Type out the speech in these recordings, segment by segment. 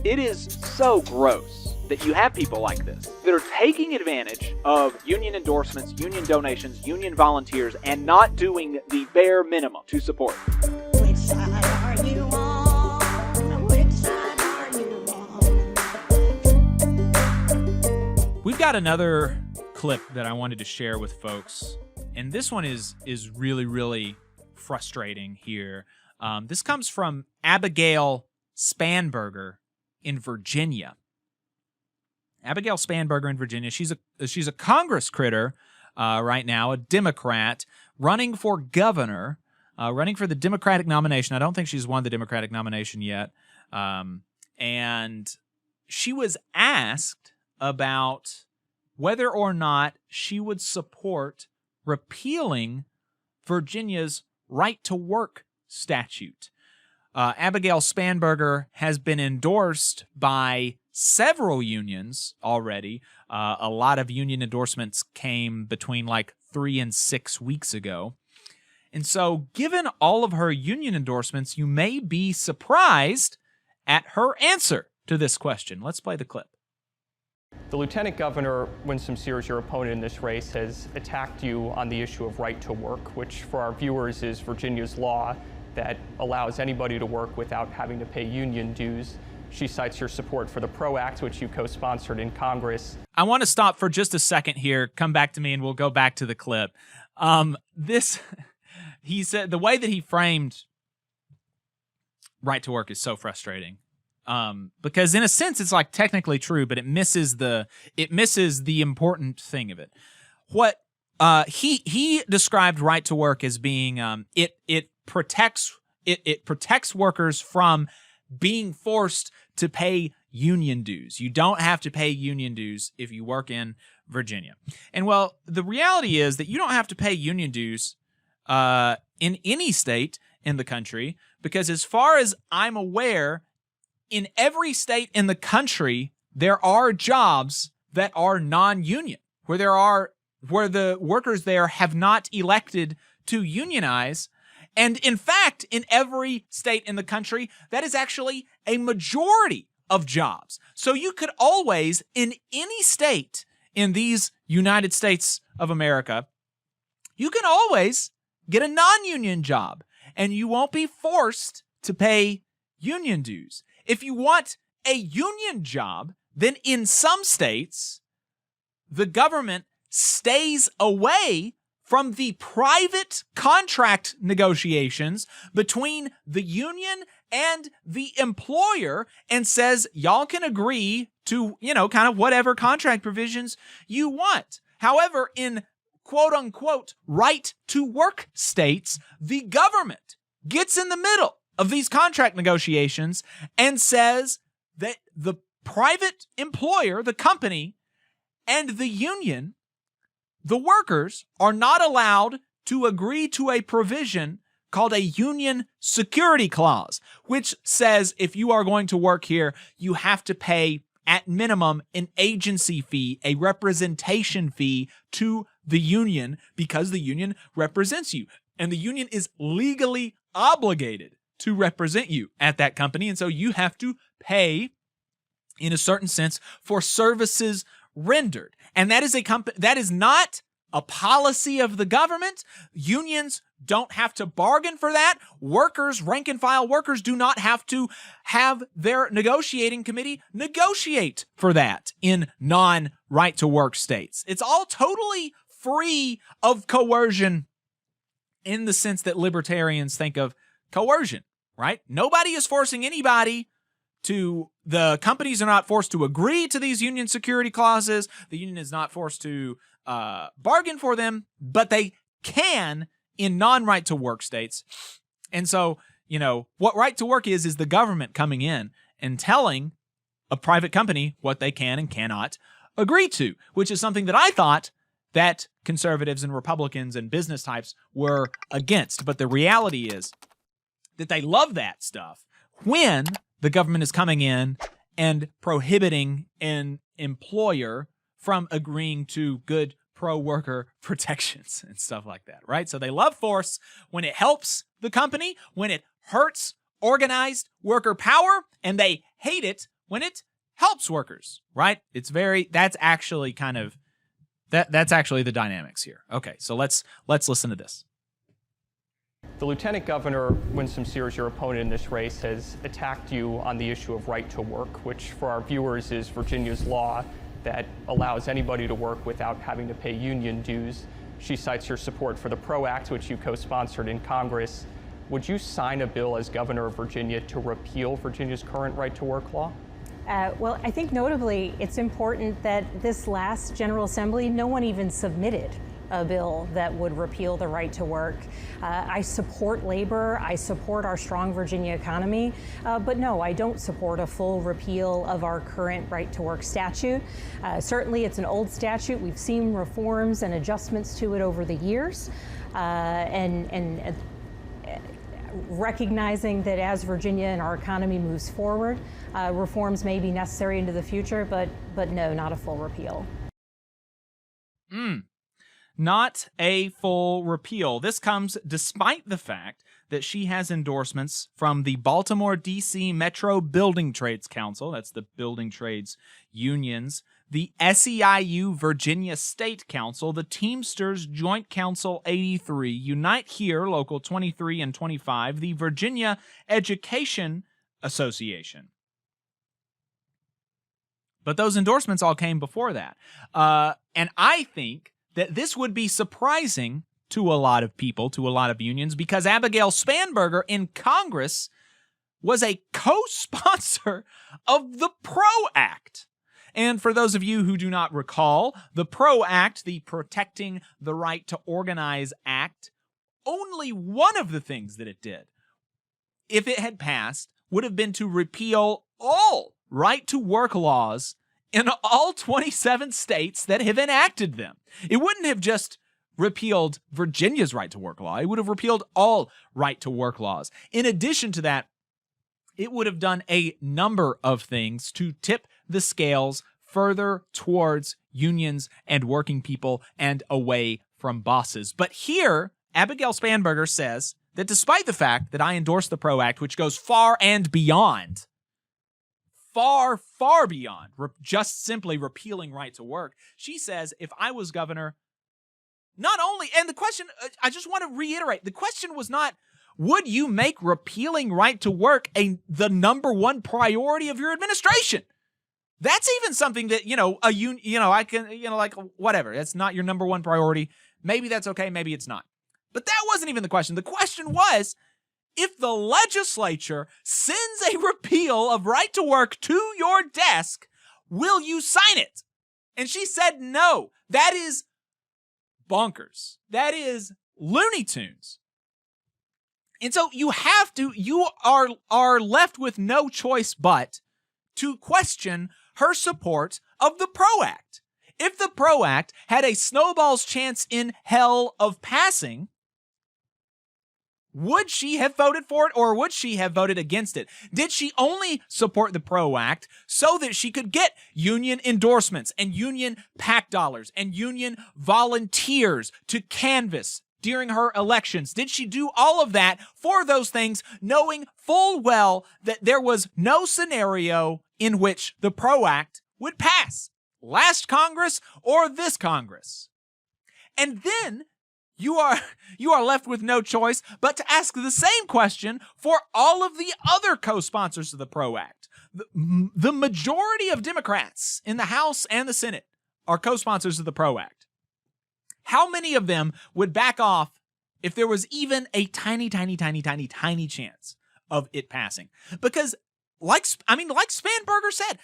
It is so gross that you have people like this that are taking advantage of union endorsements, union donations, union volunteers, and not doing the bare minimum to support. Which side are you on? Which side are you on? We've got another clip that I wanted to share with folks, and this one is really, really frustrating here. This comes from Abigail Spanberger in Virginia. Abigail Spanberger in Virginia. She's a Congress critter right now, a Democrat running for governor, running for the Democratic nomination. I don't think she's won the Democratic nomination yet. And she was asked about whether or not she would support repealing Virginia's right-to-work statute. Abigail Spanberger has been endorsed by several unions already. A lot of union endorsements came between like 3 and 6 weeks ago. And so, given all of her union endorsements, you may be surprised at her answer to this question. Let's play the clip. The Lieutenant Governor, Winsome Sears, your opponent in this race, has attacked you on the issue of right to work, which for our viewers is Virginia's law that allows anybody to work without having to pay union dues. She cites your support for the PRO Act, which you co-sponsored in Congress. I want to stop for just a second here, come back to me, and we'll go back to the clip. He said the way that he framed right to work is so frustrating. Because in a sense it's like technically true, but it misses the important thing of it. What he described right to work as being it protects workers from being forced to pay union dues. You don't have to pay union dues if you work in Virginia. And well, the reality is that you don't have to pay union dues in any state in the country, because as far as I'm aware, in every state in the country, there are jobs that are non-union, where the workers there have not elected to unionize. And in fact, in every state in the country, that is actually a majority of jobs. So you could always, in any state in these United States of America, you can always get a non-union job, and you won't be forced to pay union dues. If you want a union job, then in some states, the government stays away from the private contract negotiations between the union and the employer and says, y'all can agree to, kind of whatever contract provisions you want. However, in quote unquote right to work states, the government gets in the middle of these contract negotiations and says that the private employer, the company, and the union, the workers, are not allowed to agree to a provision called a union security clause, which says if you are going to work here, you have to pay at minimum an agency fee, a representation fee to the union, because the union represents you. And the union is legally obligated to represent you at that company. And so you have to pay, in a certain sense, for services rendered. And that is not a policy of the government. Unions don't have to bargain for that. Workers, rank and file workers, do not have to have their negotiating committee negotiate for that in non-right to work states. It's all totally free of coercion in the sense that libertarians think of coercion, right? Nobody is forcing anybody to, the companies are not forced to agree to these union security clauses. The union is not forced to bargain for them, but they can in non-right to work states. And so, what right to work is the government coming in and telling a private company what they can and cannot agree to, which is something that I thought that conservatives and Republicans and business types were against. But the reality is that they love that stuff when the government is coming in and prohibiting an employer from agreeing to good pro-worker protections and stuff like that, right? So they love force when it helps the company, when it hurts organized worker power, and they hate it when it helps workers, right? That's actually kind of, that's actually the dynamics here. Okay, so let's listen to this. The Lieutenant Governor, Winsome Sears, your opponent in this race, has attacked you on the issue of right to work, which for our viewers is Virginia's law that allows anybody to work without having to pay union dues. She cites your support for the PRO Act, which you co-sponsored in Congress. Would you sign a bill as governor of Virginia to repeal Virginia's current right to work law? Well, I think notably it's important that this last General Assembly, no one even submitted a bill that would repeal the right to work. I support labor, I support our strong Virginia economy, but no, I don't support a full repeal of our current right to work statute. Certainly it's an old statute. We've seen reforms and adjustments to it over the years, and recognizing that as Virginia and our economy moves forward, reforms may be necessary into the future, but no, not a full repeal. Not a full repeal. This comes despite the fact that she has endorsements from the Baltimore, D.C. Metro Building Trades Council, that's the building trades unions, the SEIU Virginia State Council, the Teamsters Joint Council 83, Unite Here, Local 23 and 25, the Virginia Education Association. But those endorsements all came before that. And I think that this would be surprising to a lot of people, to a lot of unions, because Abigail Spanberger in Congress was a co-sponsor of the PRO Act. And for those of you who do not recall, the PRO Act, the Protecting the Right to Organize Act, only one of the things that it did, if it had passed, would have been to repeal all right-to-work laws in all 27 states that have enacted them. It wouldn't have just repealed Virginia's right-to-work law. It would have repealed all right-to-work laws. In addition to that, it would have done a number of things to tip the scales further towards unions and working people and away from bosses. But here, Abigail Spanberger says that despite the fact that I endorse the PRO Act, which goes far and beyond, far, far beyond just simply repealing right to work, she says if I was governor, not only, and the question, I just want to reiterate, the question was not, would you make repealing right to work the number one priority of your administration? That's even something that, I can, like, whatever. That's not your number one priority. Maybe that's okay. Maybe it's not. But that wasn't even the question. The question was, if the legislature sends a repeal of right to work to your desk, will you sign it? And she said no. That is bonkers. That is Looney Tunes. And so you are left with no choice but to question her support of the PRO Act. If the PRO Act had a snowball's chance in hell of passing, would she have voted for it or would she have voted against it? Did she only support the PRO Act so that she could get union endorsements and union PAC dollars and union volunteers to canvass during her elections? Did she do all of that for those things, knowing full well that there was no scenario in which the PRO Act would pass, last Congress or this Congress? And then you are left with no choice but to ask the same question for all of the other co-sponsors of the PRO Act. The majority of Democrats in the House and the Senate are co-sponsors of the PRO Act. How many of them would back off if there was even a tiny chance of it passing? Because, like Spanberger said,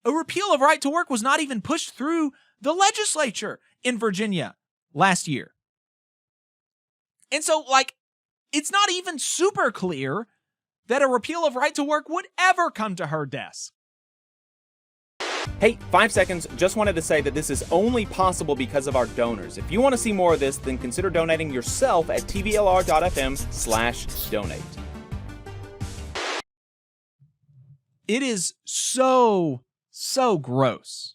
a repeal of right to work was not even pushed through the legislature in Virginia last year. And so, it's not even super clear that a repeal of right to work would ever come to her desk. Hey, 5 seconds, just wanted to say that this is only possible because of our donors. If you want to see more of this, then consider donating yourself at tvlr.fm/donate. It is so gross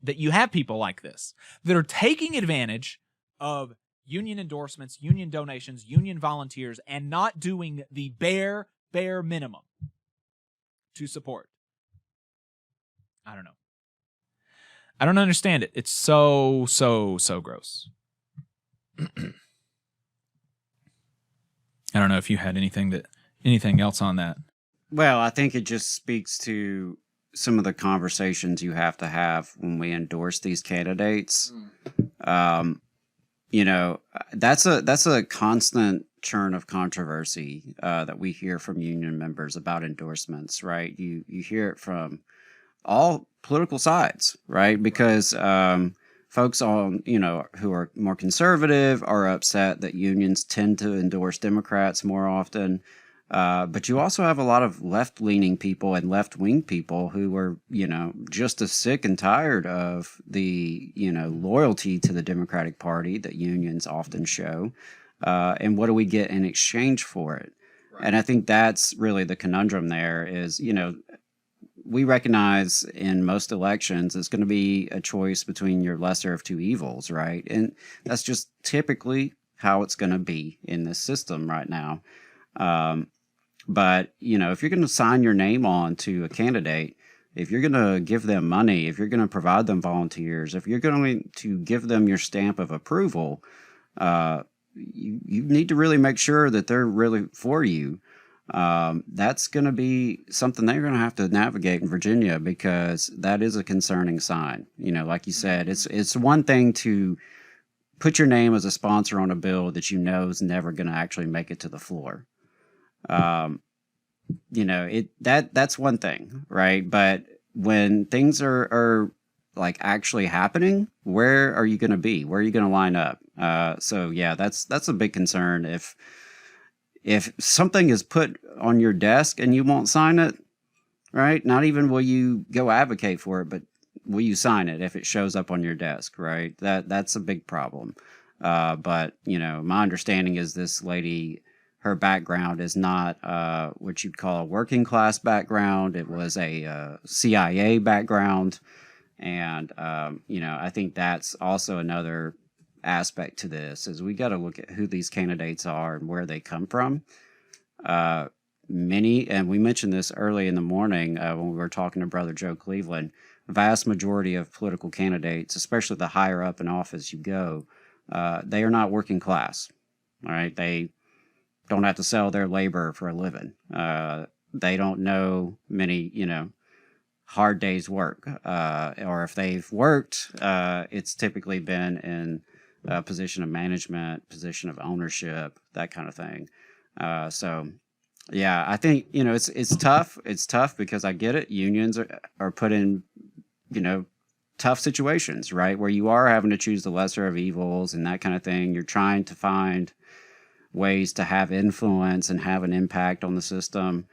that you have people like this that are taking advantage of union endorsements, union donations, union volunteers, and not doing the bare minimum to support I don't know. I don't understand it. It's so gross. I don't know if you had anything else on that. Well, I think it just speaks to some of the conversations you have to have when we endorse these candidates. You know, that's a constant churn of controversy that we hear from union members about endorsements, right? You hear it from all political sides, right? Because folks on, you know, who are more conservative are upset that unions tend to endorse Democrats more often. But you also have a lot of left-leaning people and left-wing people who are, you know, just as sick and tired of the, you know, loyalty to the Democratic Party that unions often show. And what do we get in exchange for it? Right. And I think that's really the conundrum there is, you know, we recognize in most elections it's going to be a choice between your lesser of two evils, right? And that's just typically how it's going to be in this system right now. But, you know, if you're going to sign your name on to a candidate, if you're going to give them money, if you're going to provide them volunteers, if you're going to give them your stamp of approval, you need to really make sure that they're really for you. That's going to be something they're going to have to navigate in Virginia because that is a concerning sign. You know, like you said, it's one thing to put your name as a sponsor on a bill that you know is never going to actually make it to the floor. You know, that's one thing, right? But when things are like actually happening, where are you going to be? Where are you going to line up? So yeah, that's a big concern. If something is put on your desk and you won't sign it, right? Not even will you go advocate for it, but will you sign it if it shows up on your desk, right? That's a big problem. But, you know, my understanding is this lady, her background is not what you'd call a working class background. It was a CIA background. And, you know, I think that's also another aspect to this is we got to look at who these candidates are and where they come from. Many, and we mentioned this early in the morning when we were talking to Brother Joe Cleveland, vast majority of political candidates, especially the higher up in office you go, they are not working class. All right. They don't have to sell their labor for a living. They don't know many, you know, hard days work. Or if they've worked, it's typically been in a position of management, position of ownership, that kind of thing. So, yeah, I think, you know, it's tough. It's tough because I get it. Unions are put in, you know, tough situations, right? Where you are having to choose the lesser of evils and that kind of thing. You're trying to find ways to have influence and have an impact on the system.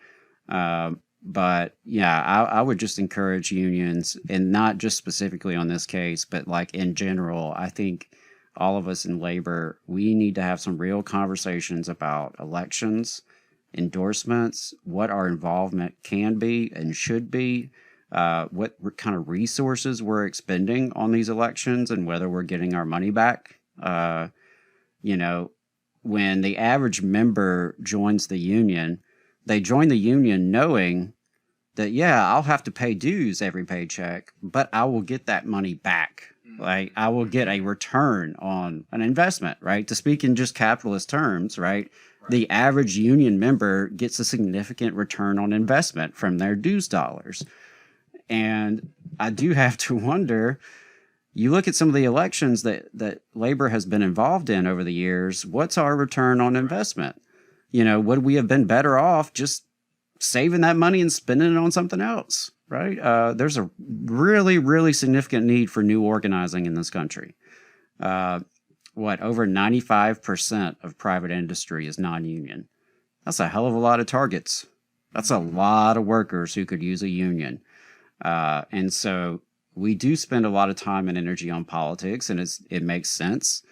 But yeah, I would just encourage unions, and not just specifically on this case, but like in general, I think all of us in labor, we need to have some real conversations about elections, endorsements, what our involvement can be and should be, what kind of resources we're expending on these elections, and whether we're getting our money back. You know, when the average member joins the union, they join the union knowing that, yeah, I'll have to pay dues every paycheck, but I will get that money back. Like, I will get a return on an investment, right? To speak in just capitalist terms, right? The average union member gets a significant return on investment from their dues dollars. And I do have to wonder, you look at some of the elections that labor has been involved in over the years, what's our return on investment? You know, would we have been better off just saving that money and spending it on something else, right? There's a really, really significant need for new organizing in this country. Over 95% of private industry is non-union. That's a hell of a lot of targets. That's a lot of workers who could use a union. And so we do spend a lot of time and energy on politics, and it makes sense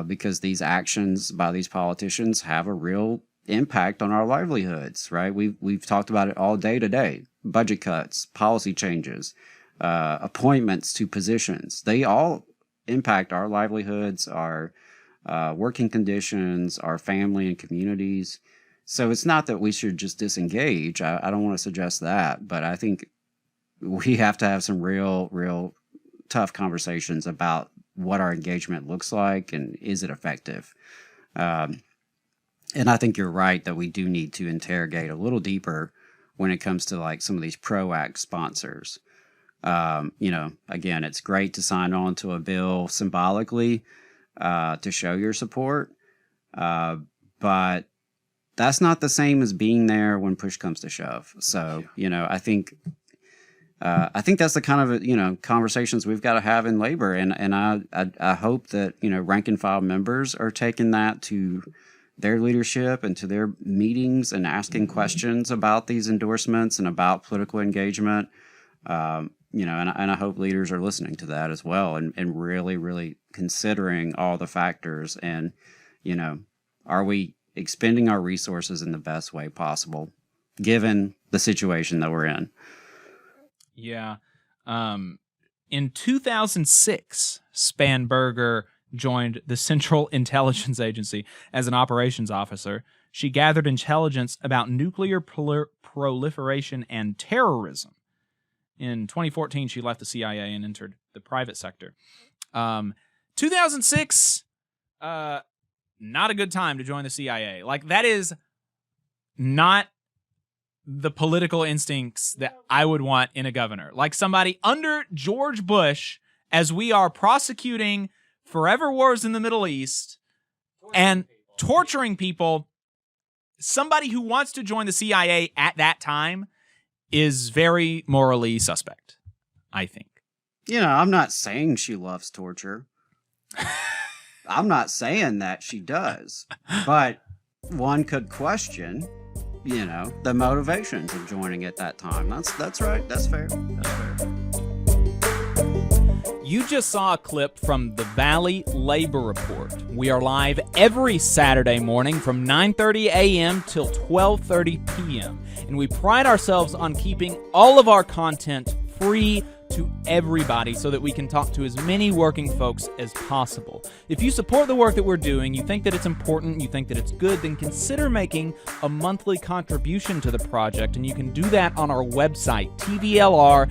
because these actions by these politicians have a real impact on our livelihoods, right? We've talked about it all day today. Budget cuts, policy changes, appointments to positions. They all impact our livelihoods, our working conditions, our family and communities. So it's not that we should just disengage. I don't want to suggest that, but I think we have to have some real tough conversations about what our engagement looks like and is it effective. And I think you're right that we do need to interrogate a little deeper when it comes to like some of these PRO-ACT sponsors. Again, it's great to sign on to a bill symbolically to show your support, but that's not the same as being there when push comes to shove. So, I think that's the kind of conversations we've got to have in labor, and I hope that rank and file members are taking that to their leadership and to their meetings and asking questions about these endorsements and about political engagement. And I hope leaders are listening to that as well and really considering all the factors and, are we expending our resources in the best way possible given the situation that we're in? Yeah. In 2006, Spanberger joined the Central Intelligence Agency as an operations officer. She gathered intelligence about nuclear proliferation and terrorism. In 2014, she left the CIA and entered the private sector. 2006, not a good time to join the CIA. Like, that is not the political instincts that I would want in a governor. Like somebody under George Bush, as we are prosecuting forever wars in the Middle East and torturing people, somebody who wants to join the CIA at that time is very morally suspect, I think. I'm not saying she loves torture. I'm not saying that she does. But one could question, the motivations of joining at that time. That's right. That's fair. That's fair. You just saw a clip from the Valley Labor Report. We are live every Saturday morning from 9:30 a.m. till 12:30 p.m. And we pride ourselves on keeping all of our content free to everybody so that we can talk to as many working folks as possible. If you support the work that we're doing, you think that it's important, you think that it's good, then consider making a monthly contribution to the project, and you can do that on our website, tvlr.fm.